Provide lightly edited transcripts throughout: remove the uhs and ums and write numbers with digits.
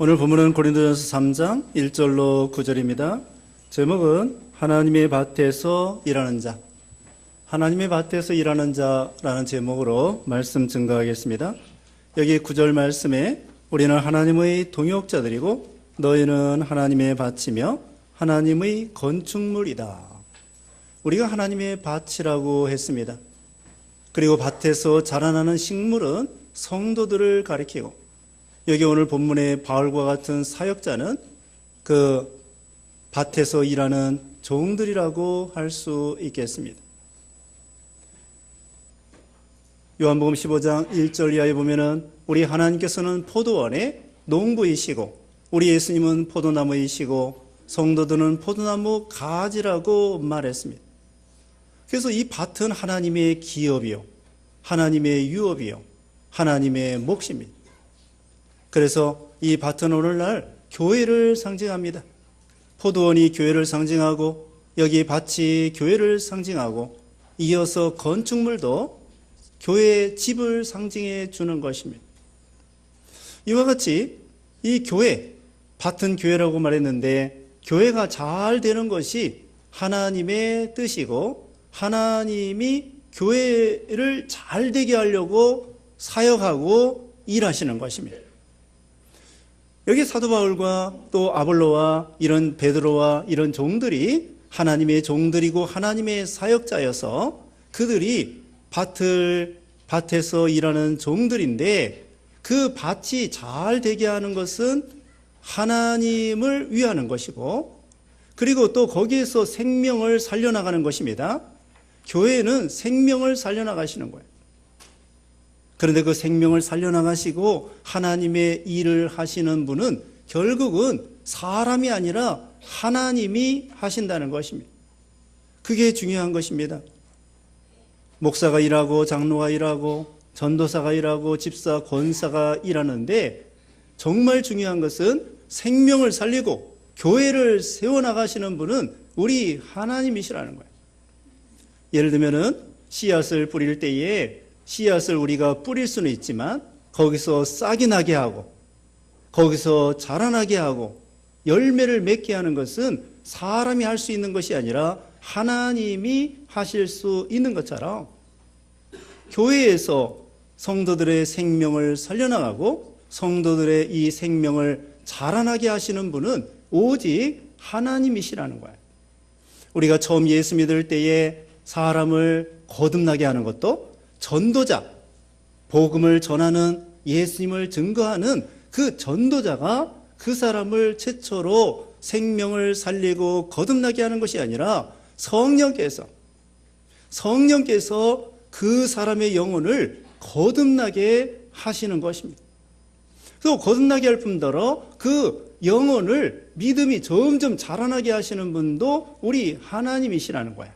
오늘 본문은 고린도전서 3장 1절로 9절입니다. 제목은 하나님의 밭에서 일하는 자, 하나님의 밭에서 일하는 자라는 제목으로 말씀 증거하겠습니다. 여기 9절 말씀에 우리는 하나님의 동역자들이고 너희는 하나님의 밭이며 하나님의 건축물이다. 우리가 하나님의 밭이라고 했습니다. 그리고 밭에서 자라나는 식물은 성도들을 가리키고, 여기 오늘 본문의 바울과 같은 사역자는 그 밭에서 일하는 종들이라고 할 수 있겠습니다. 요한복음 15장 1절 이하에 보면은 우리 하나님께서는 포도원의 농부이시고 우리 예수님은 포도나무이시고 성도들은 포도나무 가지라고 말했습니다. 그래서 이 밭은 하나님의 기업이요, 하나님의 유업이요, 하나님의 몫입니다. 그래서 이 밭은 오늘날 교회를 상징합니다. 포도원이 교회를 상징하고 여기 밭이 교회를 상징하고 이어서 건축물도 교회의 집을 상징해 주는 것입니다. 이와 같이 이 교회, 밭은 교회라고 말했는데 교회가 잘 되는 것이 하나님의 뜻이고 하나님이 교회를 잘 되게 하려고 사역하고 일하시는 것입니다. 여기 사도 바울과 또 아볼로와 이런 베드로와 이런 종들이 하나님의 종들이고 하나님의 사역자여서 그들이 밭에서 일하는 종들인데 그 밭이 잘 되게 하는 것은 하나님을 위하는 것이고 그리고 또 거기에서 생명을 살려나가는 것입니다. 교회는 생명을 살려나가시는 거예요. 그런데 그 생명을 살려나가시고 하나님의 일을 하시는 분은 결국은 사람이 아니라 하나님이 하신다는 것입니다. 그게 중요한 것입니다. 목사가 일하고 장로가 일하고 전도사가 일하고 집사, 권사가 일하는데 정말 중요한 것은 생명을 살리고 교회를 세워나가시는 분은 우리 하나님이시라는 거예요. 예를 들면은 씨앗을 뿌릴 때에 씨앗을 우리가 뿌릴 수는 있지만 거기서 싹이 나게 하고 거기서 자라나게 하고 열매를 맺게 하는 것은 사람이 할 수 있는 것이 아니라 하나님이 하실 수 있는 것처럼 교회에서 성도들의 생명을 살려나가고 성도들의 이 생명을 자라나게 하시는 분은 오직 하나님이시라는 거예요. 우리가 처음 예수 믿을 때에 사람을 거듭나게 하는 것도 전도자, 복음을 전하는 예수님을 증거하는 그 전도자가 그 사람을 최초로 생명을 살리고 거듭나게 하는 것이 아니라 성령께서 그 사람의 영혼을 거듭나게 하시는 것입니다. 그리고 거듭나게 할 뿐더러 그 영혼을 믿음이 점점 자라나게 하시는 분도 우리 하나님이시라는 거야.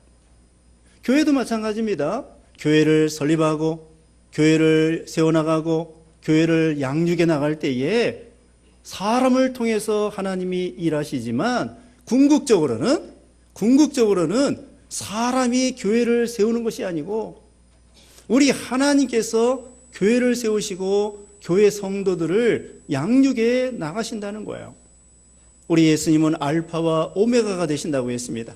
교회도 마찬가지입니다. 교회를 설립하고 교회를 세워나가고 교회를 양육해 나갈 때에 사람을 통해서 하나님이 일하시지만 궁극적으로는 사람이 교회를 세우는 것이 아니고 우리 하나님께서 교회를 세우시고 교회 성도들을 양육해 나가신다는 거예요. 우리 예수님은 알파와 오메가가 되신다고 했습니다.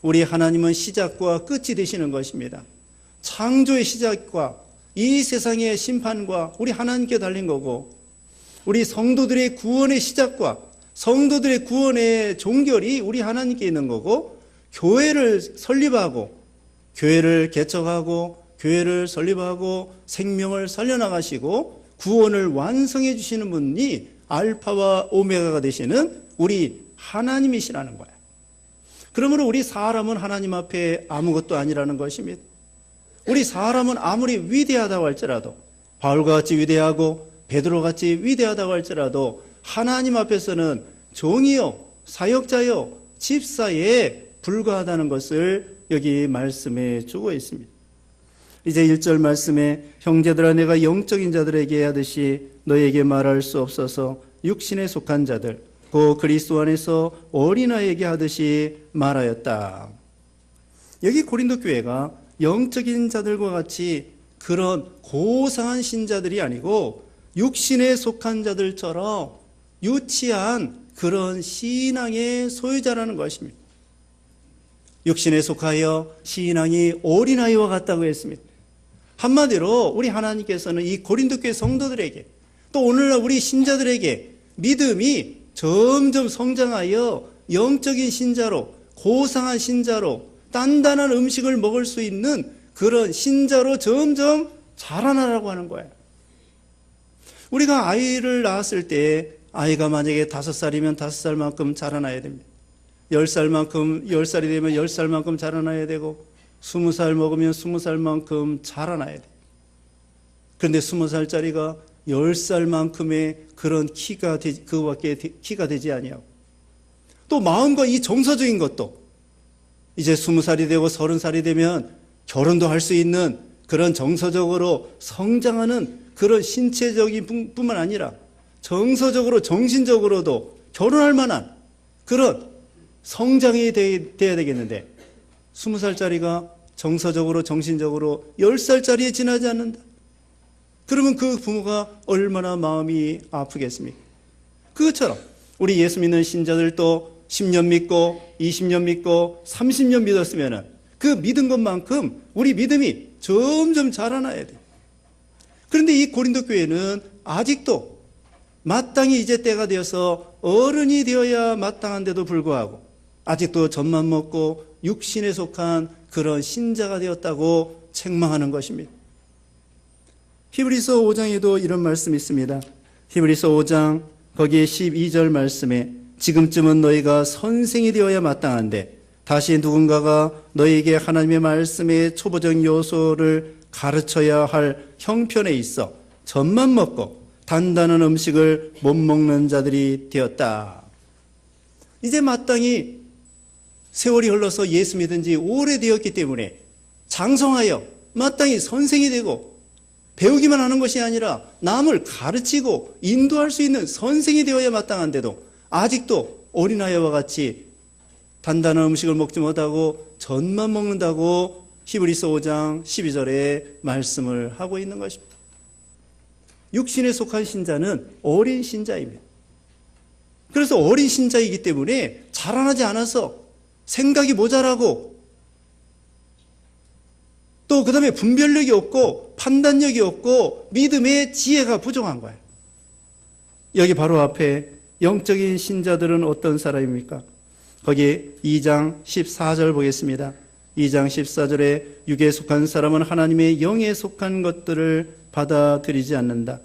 우리 하나님은 시작과 끝이 되시는 것입니다. 창조의 시작과 이 세상의 심판과 우리 하나님께 달린 거고 우리 성도들의 구원의 시작과 성도들의 구원의 종결이 우리 하나님께 있는 거고 교회를 설립하고 교회를 개척하고 교회를 설립하고 생명을 살려나가시고 구원을 완성해 주시는 분이 알파와 오메가가 되시는 우리 하나님이시라는 거예요. 그러므로 우리 사람은 하나님 앞에 아무것도 아니라는 것입니다. 우리 사람은 아무리 위대하다고 할지라도 바울과 같이 위대하고 베드로같이 위대하다고 할지라도 하나님 앞에서는 종이요 사역자요 집사에 불과하다는 것을 여기 말씀해 주고 있습니다. 이제 1절 말씀에 형제들아 내가 영적인 자들에게 하듯이 너에게 말할 수 없어서 육신에 속한 자들 곧 그리스도 안에서 어린아이에게 하듯이 말하였다. 여기 고린도 교회가 영적인 자들과 같이 그런 고상한 신자들이 아니고 육신에 속한 자들처럼 유치한 그런 신앙의 소유자라는 것입니다. 육신에 속하여 신앙이 어린아이와 같다고 했습니다. 한마디로 우리 하나님께서는 이 고린도 교회 성도들에게 또 오늘날 우리 신자들에게 믿음이 점점 성장하여 영적인 신자로, 고상한 신자로, 단단한 음식을 먹을 수 있는 그런 신자로 점점 자라나라고 하는 거예요. 우리가 아이를 낳았을 때 아이가 만약에 5살이면 5살만큼 자라나야 됩니다. 10살이 되면 10살만큼 자라나야 되고 20살 먹으면 20살만큼 자라나야 돼요. 그런데 20살짜리가 10살만큼의 그런 그밖에 키가 되지 아니하고 또 마음과 이 정서적인 것도 이제 20살이 되고 30살이 되면 결혼도 할 수 있는 그런 정서적으로 성장하는 그런 신체적인 뿐만 아니라 정서적으로 정신적으로도 결혼할 만한 그런 성장이 돼야 되겠는데 20살짜리가 정서적으로 정신적으로 10살짜리에 지나지 않는다. 그러면 그 부모가 얼마나 마음이 아프겠습니까? 그것처럼 우리 예수 믿는 신자들도 10년 믿고 20년 믿고 30년 믿었으면 그 믿은 것만큼 우리 믿음이 점점 자라나야 돼요. 그런데 이 고린도 교회는 아직도 마땅히 이제 때가 되어서 어른이 되어야 마땅한데도 불구하고 아직도 젖만 먹고 육신에 속한 그런 신자가 되었다고 책망하는 것입니다. 히브리서 5장에도 이런 말씀이 있습니다. 히브리서 5장 거기에 12절 말씀에 지금쯤은 너희가 선생이 되어야 마땅한데 다시 누군가가 너희에게 하나님의 말씀의 초보적 요소를 가르쳐야 할 형편에 있어 젖만 먹고 단단한 음식을 못 먹는 자들이 되었다. 이제 마땅히 세월이 흘러서 예수 믿은 지 오래되었기 때문에 장성하여 마땅히 선생이 되고 배우기만 하는 것이 아니라 남을 가르치고 인도할 수 있는 선생이 되어야 마땅한데도 아직도 어린아이와 같이 단단한 음식을 먹지 못하고 젖만 먹는다고 히브리서 5장 12절에 말씀을 하고 있는 것입니다. 육신에 속한 신자는 어린 신자입니다. 그래서 어린 신자이기 때문에 자라나지 않아서 생각이 모자라고 또 그 다음에 분별력이 없고 판단력이 없고 믿음의 지혜가 부족한 거예요. 여기 바로 앞에 영적인 신자들은 어떤 사람입니까? 거기 2장 14절 보겠습니다. 2장 14절에 육에 속한 사람은 하나님의 영에 속한 것들을 받아들이지 않는다.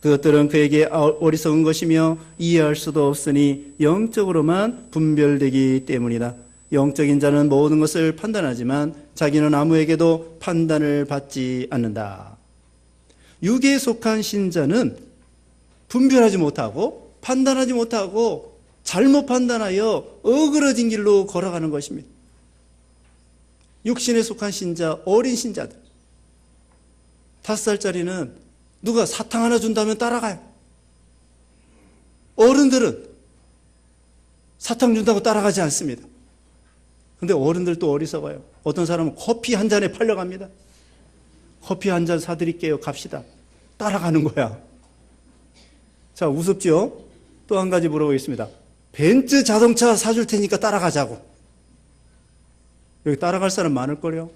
그것들은 그에게 어리석은 것이며 이해할 수도 없으니 영적으로만 분별되기 때문이다. 영적인 자는 모든 것을 판단하지만 자기는 아무에게도 판단을 받지 않는다. 육에 속한 신자는 분별하지 못하고 판단하지 못하고 잘못 판단하여 어그러진 길로 걸어가는 것입니다. 육신에 속한 신자, 어린 신자들 5살짜리는 누가 사탕 하나 준다면 따라가요. 어른들은 사탕 준다고 따라가지 않습니다. 근데 어른들도 어리석어요. 어떤 사람은 커피 한 잔에 팔려갑니다. 커피 한 잔 사드릴게요. 갑시다. 따라가는 거야. 자, 우습죠? 또 한 가지 물어보겠습니다. 벤츠 자동차 사줄 테니까 따라가자고. 여기 따라갈 사람 많을걸요?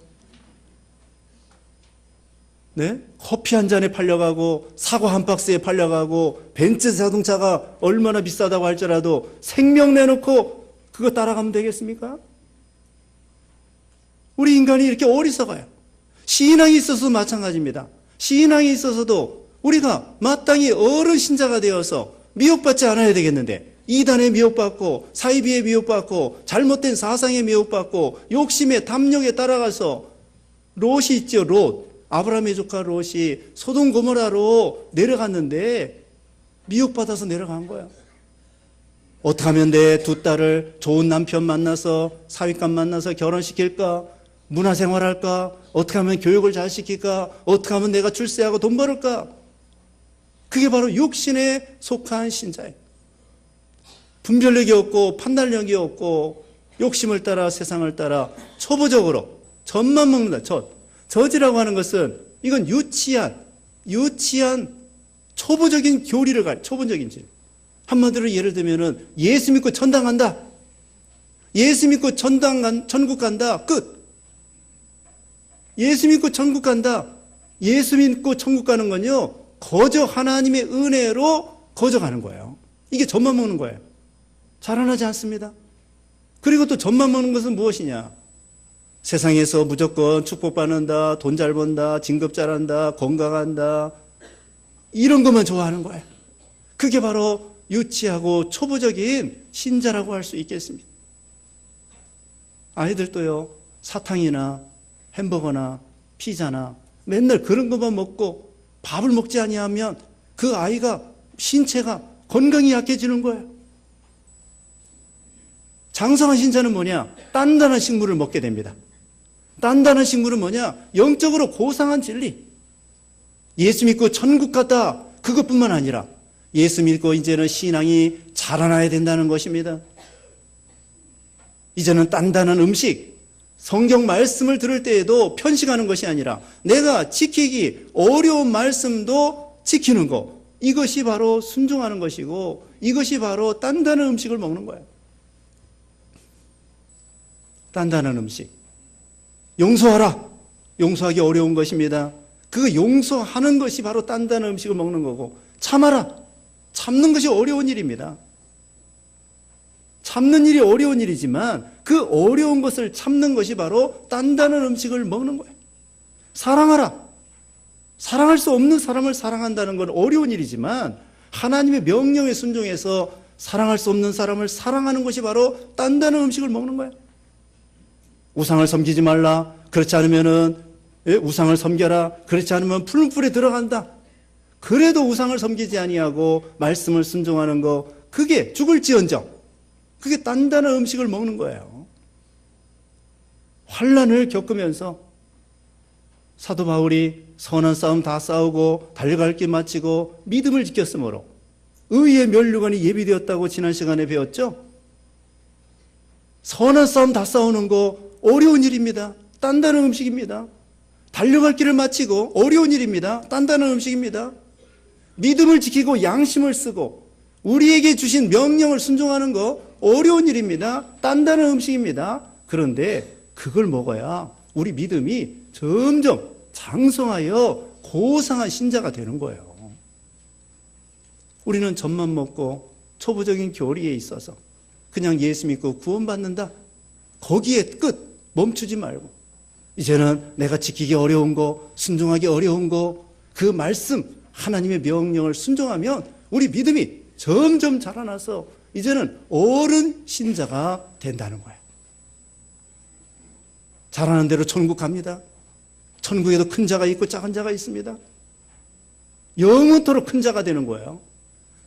네? 커피 한 잔에 팔려가고 사과 한 박스에 팔려가고 벤츠 자동차가 얼마나 비싸다고 할지라도 생명 내놓고 그거 따라가면 되겠습니까? 우리 인간이 이렇게 어리석어요. 신앙이 있어서도 마찬가지입니다. 신앙이 있어서도 우리가 마땅히 어른 신자가 되어서 미혹받지 않아야 되겠는데 이단에 미혹받고 사이비에 미혹받고 잘못된 사상에 미혹받고 욕심에 탐욕에 따라가서 롯이 있죠. 롯. 아브라함의 조카 롯이 소돔 고모라로 내려갔는데 미혹받아서 내려간 거야. 어떻게 하면 내 두 딸을 좋은 남편 만나서 사윗감 만나서 결혼시킬까? 문화생활할까? 어떻게 하면 교육을 잘 시킬까? 어떻게 하면 내가 출세하고 돈 벌을까? 그게 바로 육신에 속한 신자예요. 분별력이 없고 판단력이 없고 욕심을 따라 세상을 따라 초보적으로 젖만 먹는다. 젖이라고 하는 것은 이건 유치한 초보적인 교리를 초보적인 질. 한마디로 예를 들면은 예수 믿고 천당 간다. 예수 믿고 천국 간다. 끝. 예수 믿고 천국 간다. 예수 믿고 천국 가는 건요, 거저 하나님의 은혜로 거저 가는 거예요. 이게 젖만 먹는 거예요. 자라나지 않습니다. 그리고 또 젖만 먹는 것은 무엇이냐? 세상에서 무조건 축복받는다, 돈 잘 번다, 진급 잘한다, 건강한다, 이런 것만 좋아하는 거예요. 그게 바로 유치하고 초보적인 신자라고 할 수 있겠습니다. 아이들도요, 사탕이나 햄버거나 피자나 맨날 그런 것만 먹고 밥을 먹지 아니하면 그 아이가 신체가 건강이 약해지는 거예요. 장성한 신자는 뭐냐? 단단한 식물을 먹게 됩니다. 단단한 식물은 뭐냐? 영적으로 고상한 진리. 예수 믿고 천국 갔다. 그것뿐만 아니라 예수 믿고 이제는 신앙이 자라나야 된다는 것입니다. 이제는 단단한 음식, 성경 말씀을 들을 때에도 편식하는 것이 아니라 내가 지키기 어려운 말씀도 지키는 것, 이것이 바로 순종하는 것이고 이것이 바로 단단한 음식을 먹는 거예요. 단단한 음식. 용서하라. 용서하기 어려운 것입니다. 그 용서하는 것이 바로 단단한 음식을 먹는 거고, 참아라. 참는 것이 어려운 일입니다. 참는 일이 어려운 일이지만 그 어려운 것을 참는 것이 바로 단단한 음식을 먹는 거예요. 사랑하라. 사랑할 수 없는 사람을 사랑한다는 건 어려운 일이지만 하나님의 명령에 순종해서 사랑할 수 없는 사람을 사랑하는 것이 바로 단단한 음식을 먹는 거예요. 우상을 섬기지 말라. 그렇지 않으면은 우상을 섬겨라. 그렇지 않으면 풀무불에 들어간다. 그래도 우상을 섬기지 아니하고 말씀을 순종하는 거, 그게 죽을지언정, 그게 단단한 음식을 먹는 거예요. 환난을 겪으면서 사도 바울이 선한 싸움 다 싸우고 달려갈 길 마치고 믿음을 지켰으므로 의의 면류관이 예비되었다고 지난 시간에 배웠죠. 선한 싸움 다 싸우는 거 어려운 일입니다. 단단한 음식입니다. 달려갈 길을 마치고 어려운 일입니다. 단단한 음식입니다. 믿음을 지키고 양심을 쓰고 우리에게 주신 명령을 순종하는 거 어려운 일입니다. 단단한 음식입니다. 그런데 그걸 먹어야 우리 믿음이 점점 장성하여 고상한 신자가 되는 거예요. 우리는 젖만 먹고 초보적인 교리에 있어서 그냥 예수 믿고 구원받는다, 거기에 끝. 멈추지 말고 이제는 내가 지키기 어려운 거, 순종하기 어려운 거, 그 말씀, 하나님의 명령을 순종하면 우리 믿음이 점점 자라나서 이제는 어른 신자가 된다는 거예요. 자라는 대로 천국 갑니다. 천국에도 큰 자가 있고 작은 자가 있습니다. 영원토록 큰 자가 되는 거예요.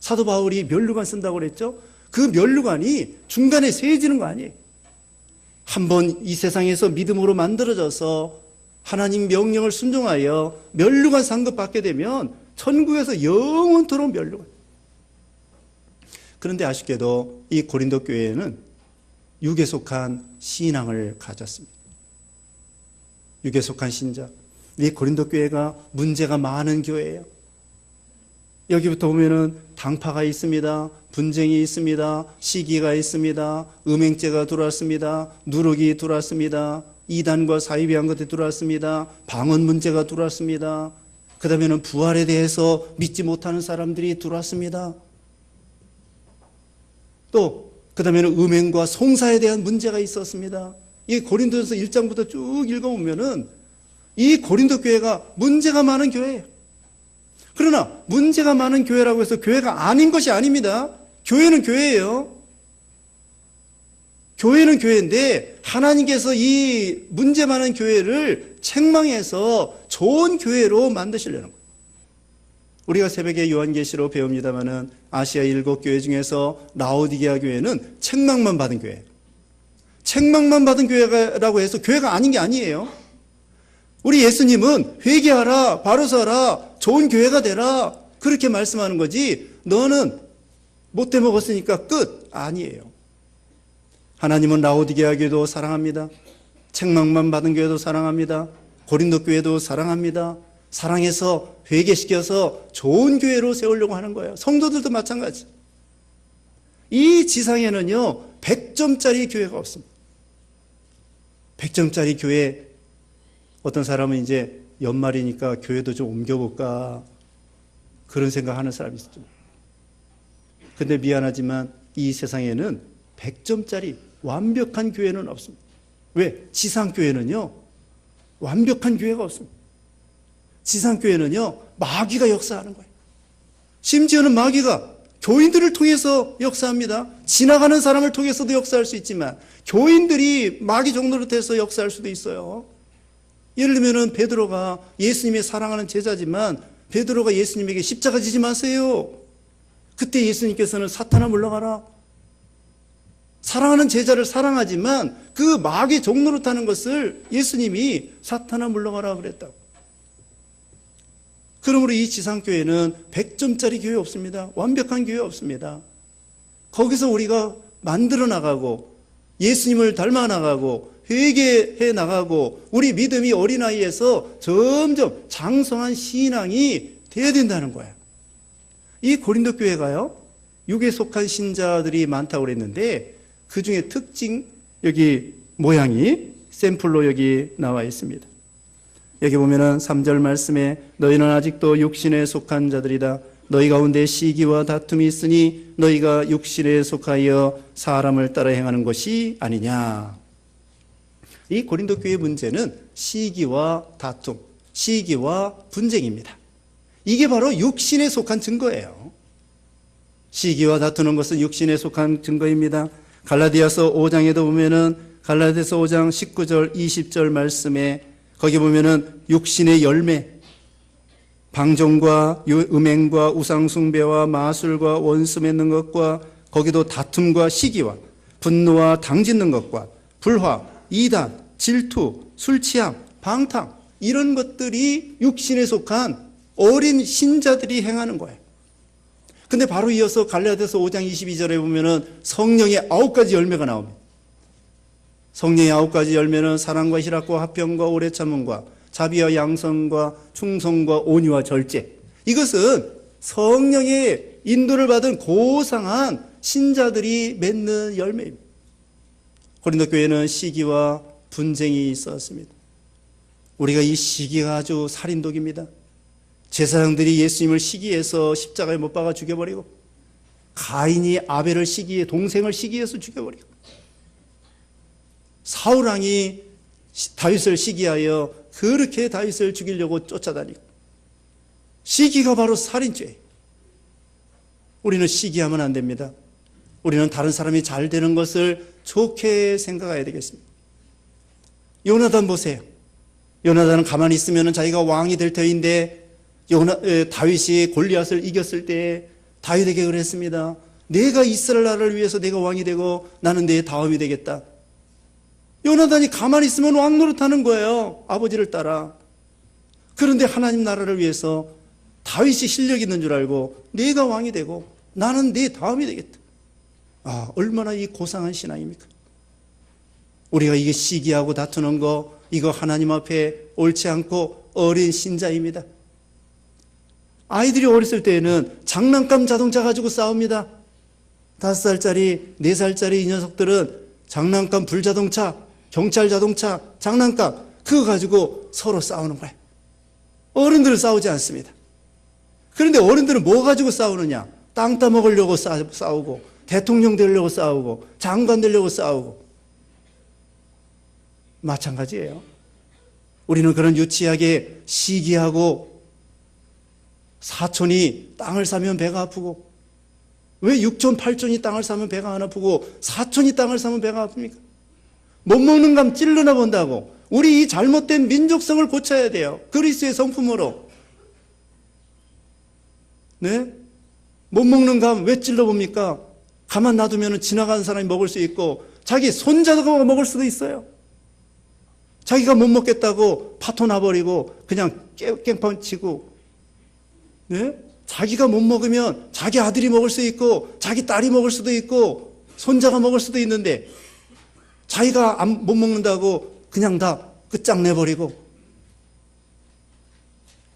사도 바울이 면류관 쓴다고 그랬죠. 그 면류관이 중간에 세해지는 거 아니에요. 한번 이 세상에서 믿음으로 만들어져서 하나님 명령을 순종하여 면류관 상급 받게 되면 천국에서 영원토록 면류관. 그런데 아쉽게도 이 고린도 교회에는 육에 속한 신앙을 가졌습니다. 육에 속한 신자. 이 고린도 교회가 문제가 많은 교회예요. 여기부터 보면은 당파가 있습니다. 분쟁이 있습니다. 시기가 있습니다. 음행죄가 들어왔습니다. 누룩이 들어왔습니다. 이단과 사이비한 것들이 들어왔습니다. 방언 문제가 들어왔습니다. 그 다음에는 부활에 대해서 믿지 못하는 사람들이 들어왔습니다. 또 그 다음에는 음행과 송사에 대한 문제가 있었습니다. 이 고린도전서 1장부터 쭉 읽어보면은 이 고린도 교회가 문제가 많은 교회예요. 그러나 문제가 많은 교회라고 해서 교회가 아닌 것이 아닙니다. 교회는 교회예요. 교회는 교회인데 하나님께서 이 문제 많은 교회를 책망해서 좋은 교회로 만드시려는 거예요. 우리가 새벽에 요한계시로 배웁니다마는 아시아 7교회 중에서 라오디게아 교회는 책망만 받은 교회예요. 책망만 받은 교회라고 해서 교회가 아닌 게 아니에요. 우리 예수님은 회개하라, 바로 서라, 좋은 교회가 되라, 그렇게 말씀하는 거지 너는 못돼 먹었으니까 끝, 아니에요. 하나님은 라오디게아 교회도 사랑합니다. 책망만 받은 교회도 사랑합니다. 고린도 교회도 사랑합니다. 사랑해서 회개시켜서 좋은 교회로 세우려고 하는 거예요. 성도들도 마찬가지. 이 지상에는요 100점짜리 교회가 없습니다. 100점짜리 교회. 어떤 사람은 이제 연말이니까 교회도 좀 옮겨볼까 그런 생각하는 사람이 있죠. 근데 미안하지만 이 세상에는 100점짜리 완벽한 교회는 없습니다. 왜? 지상교회는요 완벽한 교회가 없습니다. 지상교회는요 마귀가 역사하는 거예요. 심지어는 마귀가 교인들을 통해서 역사합니다. 지나가는 사람을 통해서도 역사할 수 있지만 교인들이 마귀 종로로 돼서 역사할 수도 있어요. 예를 들면 베드로가 예수님의 사랑하는 제자지만 베드로가 예수님에게 십자가 지지 마세요. 그때 예수님께서는 사탄아 물러가라. 사랑하는 제자를 사랑하지만 그 마귀 종로로 타는 것을 예수님이 사탄아 물러가라 그랬다고. 그러므로 이 지상교회는 100점짜리 교회 없습니다. 완벽한 교회 없습니다. 거기서 우리가 만들어 나가고 예수님을 닮아 나가고 회개해 나가고 우리 믿음이 어린아이에서 점점 장성한 신앙이 되어야 된다는 거예요. 이 고린도 교회가요 육에 속한 신자들이 많다고 그랬는데 그 중에 특징 여기 모양이 샘플로 여기 나와 있습니다. 여기 보면은 3절 말씀에 너희는 아직도 육신에 속한 자들이다. 너희 가운데 시기와 다툼이 있으니 너희가 육신에 속하여 사람을 따라 행하는 것이 아니냐. 이 고린도 교회의 문제는 시기와 다툼, 시기와 분쟁입니다. 이게 바로 육신에 속한 증거예요. 시기와 다투는 것은 육신에 속한 증거입니다. 갈라디아서 5장에도 보면은 갈라디아서 5장 19절 20절 말씀에 거기 보면은 육신의 열매, 방종과 음행과 우상숭배와 마술과 원수 맺는 것과 거기도 다툼과 시기와 분노와 당짓는 것과 불화, 이단, 질투, 술취함, 방탕 이런 것들이 육신에 속한 어린 신자들이 행하는 거예요. 근데 바로 이어서 갈라디아서 5장 22절에 보면은 성령의 9가지 열매가 나옵니다. 성령의 9가지 열매는 사랑과 희락과 화평과 오래 참음과 자비와 양선과 충성과 온유와 절제. 이것은 성령의 인도를 받은 고상한 신자들이 맺는 열매입니다. 고린도 교회는 시기와 분쟁이 있었습니다. 우리가 이 시기가 아주 살인독입니다. 제사장들이 예수님을 시기해서 십자가에 못 박아 죽여버리고 가인이 아벨을 시기해 동생을 시기해서 죽여버리고 사울왕이 다윗을 시기하여 그렇게 다윗을 죽이려고 쫓아다니고 시기가 바로 살인죄예요. 우리는 시기하면 안 됩니다. 우리는 다른 사람이 잘 되는 것을 좋게 생각해야 되겠습니다. 요나단 보세요. 요나단은 가만히 있으면 자기가 왕이 될 터인데 다윗이 골리앗을 이겼을 때 다윗에게 그랬습니다. 내가 이스라엘 나라를 위해서 내가 왕이 되고 나는 내 다음이 되겠다. 요나단이 가만히 있으면 왕 노릇하는 거예요. 아버지를 따라. 그런데 하나님 나라를 위해서 다윗이 실력 있는 줄 알고 내가 왕이 되고 나는 내 다음이 되겠다. 아, 얼마나 이 고상한 신앙입니까? 우리가 이게 시기하고 다투는 거 이거 하나님 앞에 옳지 않고 어린 신자입니다. 아이들이 어렸을 때에는 장난감 자동차 가지고 싸웁니다. 5살짜리, 4살짜리 이 녀석들은 장난감 불자동차, 경찰 자동차, 장난감 그거 가지고 서로 싸우는 거예요. 어른들은 싸우지 않습니다. 그런데 어른들은 뭐 가지고 싸우느냐? 땅 따먹으려고 싸우고 대통령 되려고 싸우고 장관 되려고 싸우고 마찬가지예요. 우리는 그런 유치하게 시기하고 사촌이 땅을 사면 배가 아프고 왜 6촌 8촌이 땅을 사면 배가 안 아프고 사촌이 땅을 사면 배가 아픕니까? 못 먹는 감 찔러나 본다고. 우리 이 잘못된 민족성을 고쳐야 돼요. 그리스도의 성품으로. 네? 못 먹는 감 왜 찔러봅니까? 가만 놔두면 지나가는 사람이 먹을 수 있고 자기 손자가 먹을 수도 있어요. 자기가 못 먹겠다고 파토 나버리고 그냥 깽판 치고 네? 자기가 못 먹으면 자기 아들이 먹을 수 있고 자기 딸이 먹을 수도 있고 손자가 먹을 수도 있는데 자기가 못 먹는다고 그냥 다 끝장내버리고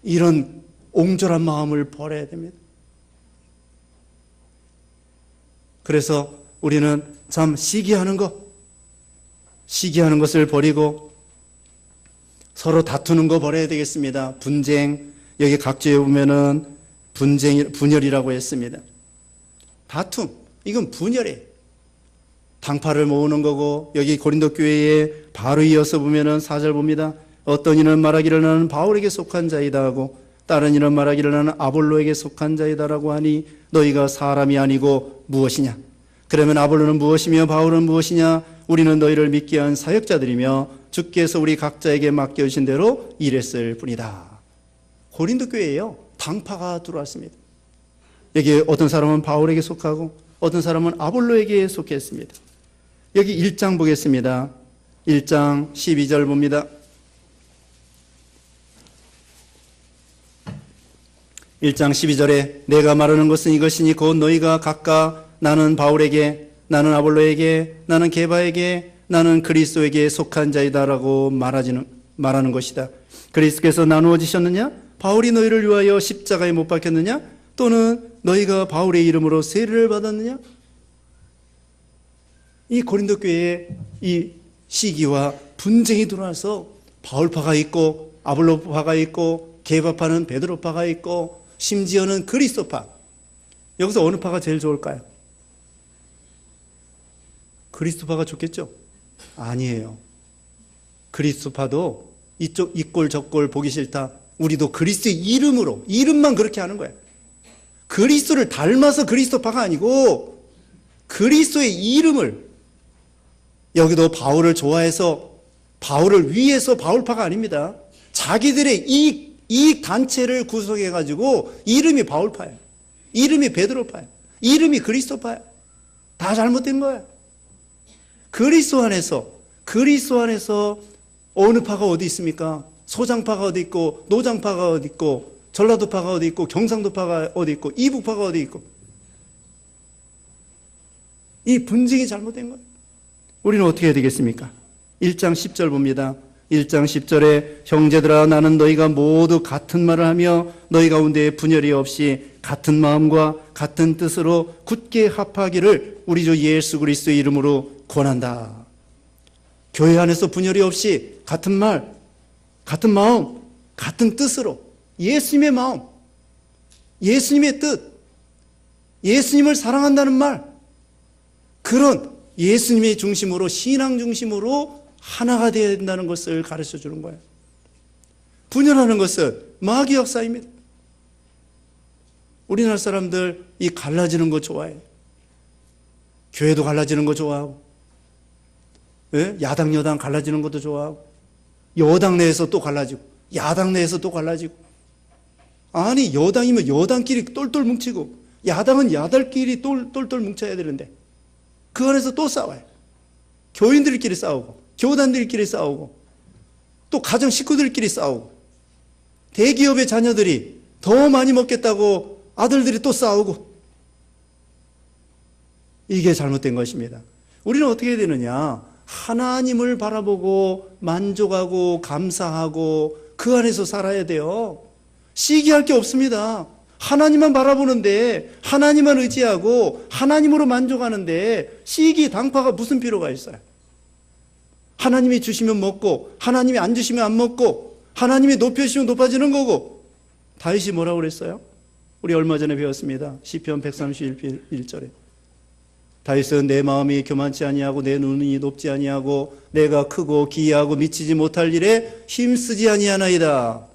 이런 옹졸한 마음을 버려야 됩니다. 그래서 우리는 참 시기하는 것을 버리고 서로 다투는 거 버려야 되겠습니다. 분쟁, 여기 각주에 보면은 분열이라고 했습니다. 다툼, 이건 분열이에요. 당파를 모으는 거고, 여기 고린도 교회에 바로 이어서 보면은 4절 봅니다. 어떤 이는 말하기를 나는 바울에게 속한 자이다 하고, 다른 이는 말하기를 나는 아볼로에게 속한 자이다라고 하니 너희가 사람이 아니고 무엇이냐? 그러면 아볼로는 무엇이며 바울은 무엇이냐? 우리는 너희를 믿게 한 사역자들이며 주께서 우리 각자에게 맡겨주신 대로 일했을 뿐이다. 고린도 교회에요, 당파가 들어왔습니다. 여기 어떤 사람은 바울에게 속하고 어떤 사람은 아볼로에게 속했습니다. 여기 1장 보겠습니다. 1장 12절 봅니다. 1장 12절에 내가 말하는 것은 이것이니 곧 너희가 각각 나는 바울에게, 나는 아볼로에게, 나는 게바에게, 나는 그리스도에게 속한 자이다라고 말하는 것이다. 그리스도께서 나누어지셨느냐? 바울이 너희를 위하여 십자가에 못 박혔느냐? 또는 너희가 바울의 이름으로 세례를 받았느냐? 이 고린도 교회에 이 시기와 분쟁이 들어와서 바울파가 있고 아볼로파가 있고 게바파는 베드로파가 있고 심지어는 그리스도파. 여기서 어느 파가 제일 좋을까요? 그리스도파가 좋겠죠? 아니에요. 그리스도파도 이쪽 이꼴 저꼴 보기 싫다. 우리도 그리스도의 이름으로, 이름만 그렇게 하는 거예요. 그리스도를 닮아서 그리스도파가 아니고 그리스도의 이름을, 여기도 바울을 좋아해서 바울을 위해서 바울파가 아닙니다. 자기들의 이익 단체를 구성해가지고 이름이 바울파예요. 이름이 베드로파예요. 이름이 그리스도파예요. 다 잘못된 거예요. 그리스도 안에서 어느 파가 어디 있습니까? 소장파가 어디 있고 노장파가 어디 있고 전라도파가 어디 있고 경상도파가 어디 있고 이북파가 어디 있고, 이 분쟁이 잘못된 거예요. 우리는 어떻게 해야 되겠습니까? 1장 10절 봅니다. 1장 10절에 형제들아 나는 너희가 모두 같은 말을 하며 너희 가운데 분열이 없이 같은 마음과 같은 뜻으로 굳게 합하기를 우리 주 예수 그리스도의 이름으로 권한다. 교회 안에서 분열이 없이 같은 말, 같은 마음, 같은 뜻으로 예수님의 마음, 예수님의 뜻, 예수님을 사랑한다는 말, 그런 예수님의 중심으로, 신앙 중심으로 하나가 되어야 된다는 것을 가르쳐 주는 거예요. 분열하는 것은 마귀 역사입니다. 우리나라 사람들 이 갈라지는 거 좋아해요. 교회도 갈라지는 거 좋아하고, 야당 여당 갈라지는 것도 좋아하고, 여당 내에서 또 갈라지고, 야당 내에서 또 갈라지고. 아니, 여당이면 여당끼리 똘똘 뭉치고 야당은 야당끼리 똘똘 뭉쳐야 되는데 그 안에서 또 싸워요. 교인들끼리 싸우고 교단들끼리 싸우고 또 가정 식구들끼리 싸우고, 대기업의 자녀들이 더 많이 먹겠다고 아들들이 또 싸우고. 이게 잘못된 것입니다. 우리는 어떻게 해야 되느냐? 하나님을 바라보고 만족하고 감사하고 그 안에서 살아야 돼요. 시기할 게 없습니다. 하나님만 바라보는데, 하나님만 의지하고 하나님으로 만족하는데 시기 당파가 무슨 필요가 있어요? 하나님이 주시면 먹고 하나님이 안 주시면 안 먹고 하나님이 높여주시면 높아지는 거고. 다윗이 뭐라고 그랬어요? 우리 얼마 전에 배웠습니다. 시편 131절에 다윗은 내 마음이 교만치 아니하고 내 눈이 높지 아니하고 내가 크고 기이하고 미치지 못할 일에 힘쓰지 아니하나이다.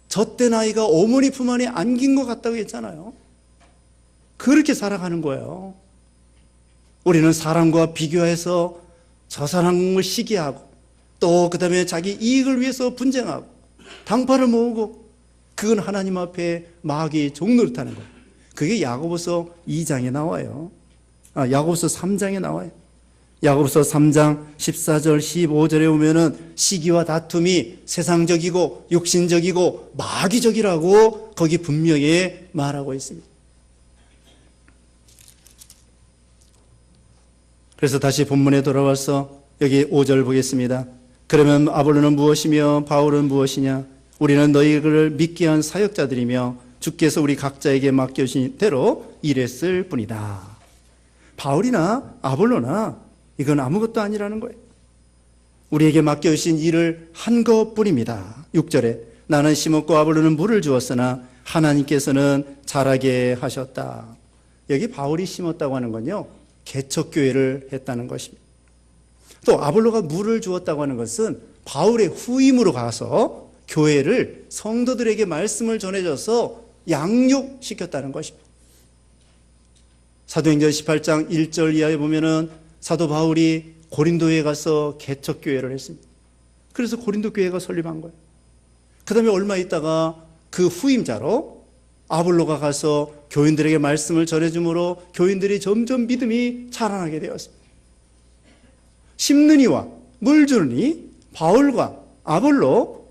젖된 아이가 어머니 품 안에 안긴 것 같다고 했잖아요. 그렇게 살아가는 거예요. 우리는 사람과 비교해서 저 사람을 시기하고 또 그 다음에 자기 이익을 위해서 분쟁하고 당파를 모으고, 그건 하나님 앞에 마귀의 종노릇하는 거예요. 그게 야고보서 2장에 나와요. 야고보서 3장에 나와요. 야고보서 3장 14절 15절에 보면은 시기와 다툼이 세상적이고 육신적이고 마귀적이라고 거기 분명히 말하고 있습니다. 그래서 다시 본문에 돌아와서 여기 5절 보겠습니다. 그러면 아볼로는 무엇이며 바울은 무엇이냐? 우리는 너희를 믿게 한 사역자들이며 주께서 우리 각자에게 맡겨주신 대로 일했을 뿐이다. 바울이나 아볼로나 이건 아무것도 아니라는 거예요. 우리에게 맡겨주신 일을 한 것뿐입니다. 6절에 나는 심었고 아볼로는 물을 주었으나 하나님께서는 자라게 하셨다. 여기 바울이 심었다고 하는 건요, 개척교회를 했다는 것입니다. 또 아볼로가 물을 주었다고 하는 것은 바울의 후임으로 가서 교회를 성도들에게 말씀을 전해줘서 양육시켰다는 것입니다. 사도행전 18장 1절 이하에 보면은 사도 바울이 고린도에 가서 개척교회를 했습니다. 그래서 고린도 교회가 설립한 거예요. 그 다음에 얼마 있다가 그 후임자로 아볼로가 가서 교인들에게 말씀을 전해줌으로 교인들이 점점 믿음이 자라나게 되었습니다. 심는 이와 물 주는 이, 바울과 아볼로,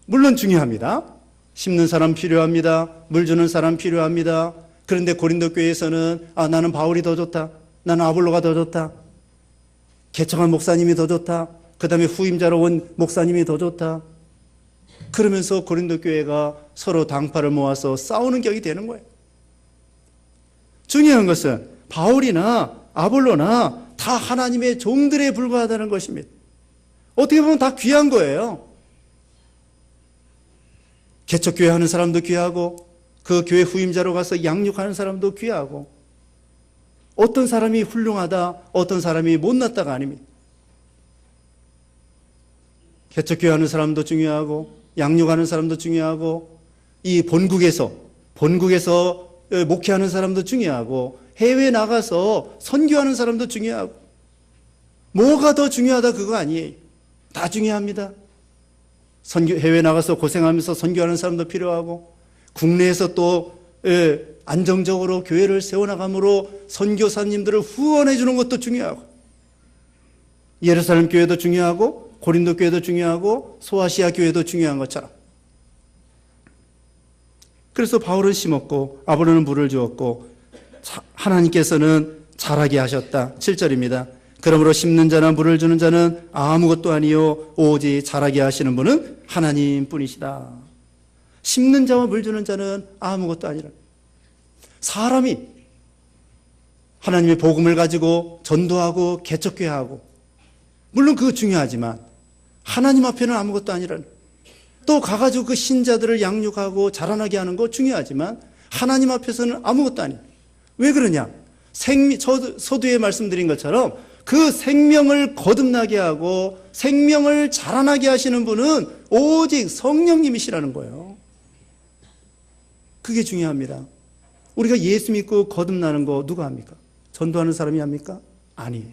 물론 중요합니다. 심는 사람 필요합니다. 물 주는 사람 필요합니다. 그런데 고린도 교회에서는 나는 바울이 더 좋다, 나는 아볼로가 더 좋다, 개척한 목사님이 더 좋다, 그 다음에 후임자로 온 목사님이 더 좋다, 그러면서 고린도 교회가 서로 당파를 모아서 싸우는 격이 되는 거예요. 중요한 것은 바울이나 아볼로나 다 하나님의 종들에 불과하다는 것입니다. 어떻게 보면 다 귀한 거예요. 개척교회 하는 사람도 귀하고 그 교회 후임자로 가서 양육하는 사람도 귀하고, 어떤 사람이 훌륭하다, 어떤 사람이 못났다가 아닙니다. 개척교회 하는 사람도 중요하고 양육하는 사람도 중요하고, 이 본국에서 목회하는 사람도 중요하고, 해외 나가서 선교하는 사람도 중요하고, 뭐가 더 중요하다 그거 아니에요. 다 중요합니다. 해외 나가서 고생하면서 선교하는 사람도 필요하고, 국내에서 또 안정적으로 교회를 세워나감으로 선교사님들을 후원해 주는 것도 중요하고, 예루살렘 교회도 중요하고 고린도 교회도 중요하고 소아시아 교회도 중요한 것처럼. 그래서 바울은 심었고 아볼로는 물을 주었고 하나님께서는 자라게 하셨다. 7절입니다. 그러므로 심는 자나 물을 주는 자는 아무것도 아니요 오직 자라게 하시는 분은 하나님뿐이시다. 심는 자와 물 주는 자는 아무것도 아니라, 사람이 하나님의 복음을 가지고 전도하고 개척교회하고, 물론 그거 중요하지만 하나님 앞에는 아무것도 아니라, 또 가가지고 그 신자들을 양육하고 자라나게 하는 거 중요하지만 하나님 앞에서는 아무것도 아니에요. 왜 그러냐? 서두에 말씀드린 것처럼 그 생명을 거듭나게 하고 생명을 자라나게 하시는 분은 오직 성령님이시라는 거예요. 그게 중요합니다. 우리가 예수 믿고 거듭나는 거 누가 합니까? 전도하는 사람이 합니까? 아니에요.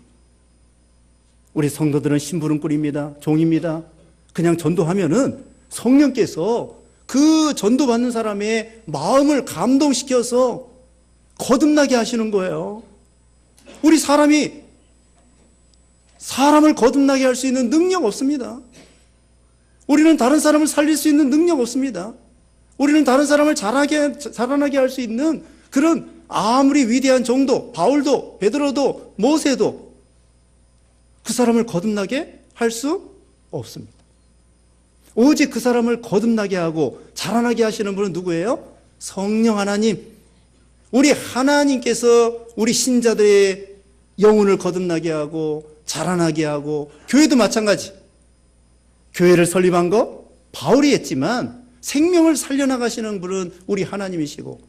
우리 성도들은 심부름꾼입니다. 종입니다. 그냥 전도하면은 성령께서 그 전도받는 사람의 마음을 감동시켜서 거듭나게 하시는 거예요. 우리 사람을 거듭나게 할 수 있는 능력 없습니다. 우리는 다른 사람을 살릴 수 있는 능력 없습니다. 우리는 다른 사람을 자라나게 할 수 있는 그런 아무리 위대한 종도, 바울도, 베드로도, 모세도 그 사람을 거듭나게 할 수 없습니다. 오직 그 사람을 거듭나게 하고 자라나게 하시는 분은 누구예요? 성령 하나님. 우리 하나님께서 우리 신자들의 영혼을 거듭나게 하고 자라나게 하고, 교회도 마찬가지. 교회를 설립한 거 바울이 했지만 생명을 살려나가시는 분은 우리 하나님이시고,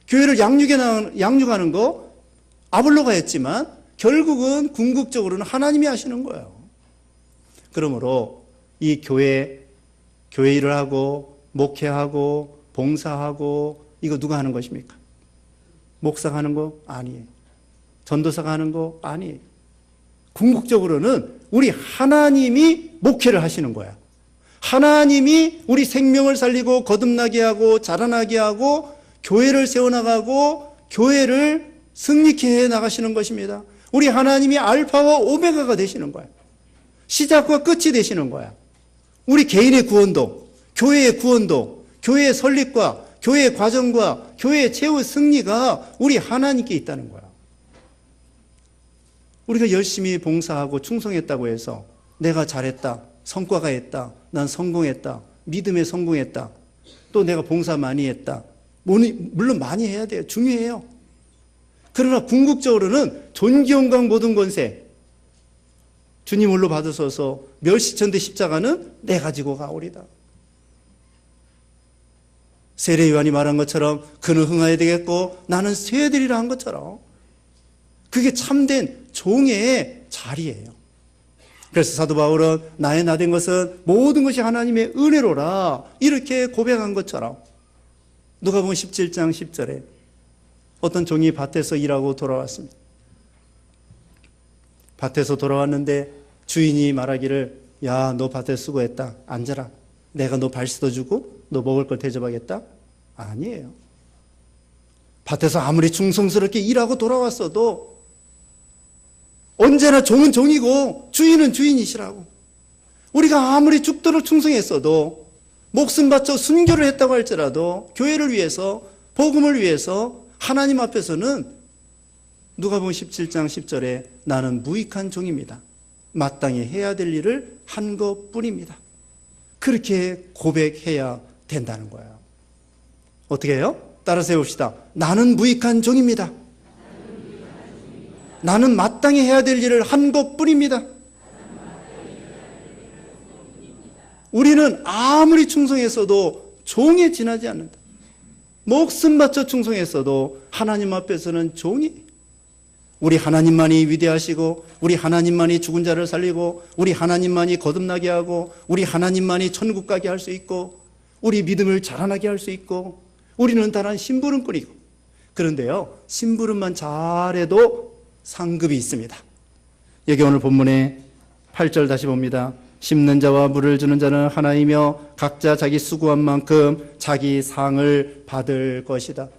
교회를 양육하는 거 아볼로가 했지만 결국은 궁극적으로는 하나님이 하시는 거예요. 그러므로 이 교회 일을 하고 목회하고 봉사하고 이거 누가 하는 것입니까? 목사가 하는 거 아니에요. 전도사가 하는 거 아니에요. 궁극적으로는 우리 하나님이 목회를 하시는 거야. 하나님이 우리 생명을 살리고 거듭나게 하고 자라나게 하고 교회를 세워나가고 교회를 승리케 해 나가시는 것입니다. 우리 하나님이 알파와 오메가가 되시는 거야. 시작과 끝이 되시는 거야. 우리 개인의 구원도, 교회의 구원도, 교회의 설립과 교회의 과정과 교회의 최후 승리가 우리 하나님께 있다는 거야. 우리가 열심히 봉사하고 충성했다고 해서 내가 잘했다, 성과가 있다, 난 성공했다, 믿음에 성공했다, 또 내가 봉사 많이 했다, 물론 많이 해야 돼요. 중요해요. 그러나 궁극적으로는 존귀 영광 모든 권세 주님 홀로 받으소서. 멸시천대 십자가는 내 가지고 가오리다. 세례 요한이 말한 것처럼 그는 흥하여야 되겠고 나는 쇠야 되리라 한 것처럼 그게 참된 종의 자리예요. 그래서 사도 바울은 나의 나된 것은 모든 것이 하나님의 은혜로라 이렇게 고백한 것처럼 누가복음 17장 10절에 어떤 종이 밭에서 일하고 돌아왔습니다. 밭에서 돌아왔는데 주인이 말하기를 야, 너 밭에 수고했다. 앉아라. 내가 너 발 씻어주고 너 먹을 걸 대접하겠다? 아니에요. 밭에서 아무리 충성스럽게 일하고 돌아왔어도 언제나 종은 종이고 주인은 주인이시라고. 우리가 아무리 죽도록 충성했어도 목숨 바쳐 순교를 했다고 할지라도 교회를 위해서 복음을 위해서 하나님 앞에서는 누가복음 17장 10절에 나는 무익한 종입니다. 마땅히 해야 될 일을 한 것뿐입니다. 그렇게 고백해야 된다는 거예요. 어떻게 해요? 따라서 해봅시다. 나는 무익한 종입니다. 나는 마땅히 해야 될 일을 한 것뿐입니다. 우리는 아무리 충성했어도 종에 지나지 않는다. 목숨 바쳐 충성했어도 하나님 앞에서는 종이. 우리 하나님만이 위대하시고 우리 하나님만이 죽은 자를 살리고 우리 하나님만이 거듭나게 하고 우리 하나님만이 천국 가게 할 수 있고 우리 믿음을 자라나게 할 수 있고 우리는 다만 심부름꾼이고. 그런데요, 심부름만 잘해도 상급이 있습니다. 여기 오늘 본문에 8절 다시 봅니다. 심는 자와 물을 주는 자는 하나이며 각자 자기 수고한 만큼 자기 상을 받을 것이다.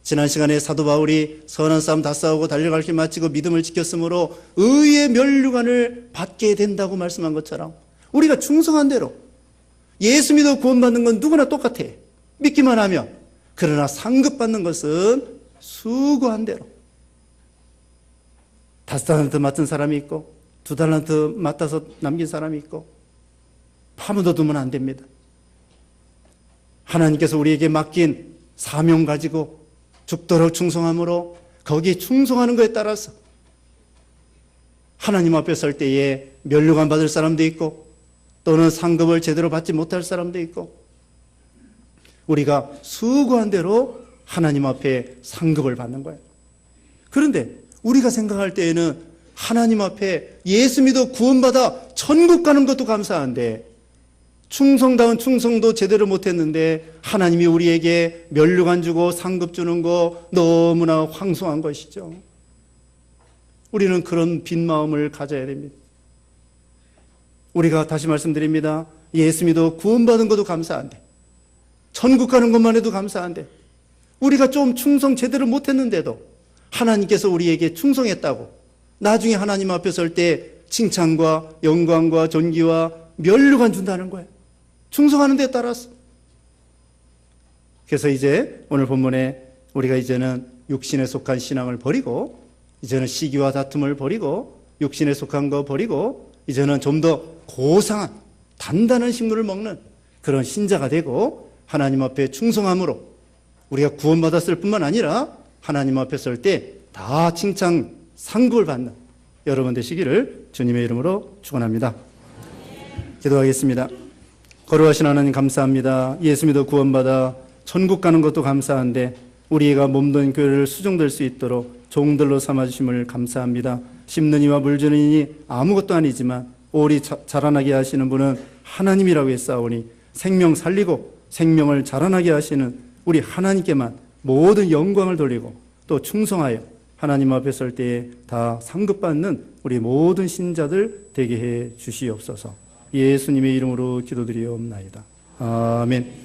지난 시간에 사도 바울이 선한 싸움 다 싸우고 달려갈 길 마치고 믿음을 지켰으므로 의의 면류관을 받게 된다고 말씀한 것처럼 우리가 충성한 대로 예수 믿어 구원받는 건 누구나 똑같아. 믿기만 하면. 그러나 상급받는 것은 수고한 대로. 5달란트 맡은 사람이 있고 2달란트 맡아서 남긴 사람이 있고 파묻어 두면 안 됩니다. 하나님께서 우리에게 맡긴 사명 가지고 죽도록 충성함으로 거기에 충성하는 것에 따라서 하나님 앞에 설 때에 면류관 받을 사람도 있고 또는 상급을 제대로 받지 못할 사람도 있고 우리가 수고한 대로 하나님 앞에 상급을 받는 거예요. 그런데 우리가 생각할 때에는 하나님 앞에 예수 믿어 구원받아 천국 가는 것도 감사한데 충성다운 충성도 제대로 못했는데 하나님이 우리에게 면류관 주고 상급 주는 거 너무나 황송한 것이죠. 우리는 그런 빈 마음을 가져야 됩니다. 우리가 다시 말씀드립니다. 예수 믿어 구원받은 것도 감사한데 천국 가는 것만 해도 감사한데 우리가 좀 충성 제대로 못했는데도 하나님께서 우리에게 충성했다고 나중에 하나님 앞에 설 때 칭찬과 영광과 존귀와 면류관 준다는 거예요. 충성하는 데 따라서. 그래서 이제 오늘 본문에 우리가 이제는 육신에 속한 신앙을 버리고 이제는 시기와 다툼을 버리고 육신에 속한 거 버리고 이제는 좀 더 고상한 단단한 식물을 먹는 그런 신자가 되고 하나님 앞에 충성함으로 우리가 구원받았을 뿐만 아니라 하나님 앞에 설 때 다 칭찬 상급을 받는 여러분 되시기를 주님의 이름으로 축원합니다. 기도하겠습니다. 거룩하신 하나님 감사합니다. 예수 믿어 구원받아 천국 가는 것도 감사한데 우리가 몸된 교회를 수종될 수 있도록 종들로 삼아주심을 감사합니다. 심는 이와 물 주는 이니 아무것도 아니지만 오리 자라나게 하시는 분은 하나님이라고 했사오니 생명 살리고 생명을 자라나게 하시는 우리 하나님께만 모든 영광을 돌리고 또 충성하여 하나님 앞에 설 때에 다 상급받는 우리 모든 신자들 되게 해 주시옵소서. 예수님의 이름으로 기도드리옵나이다. 아멘.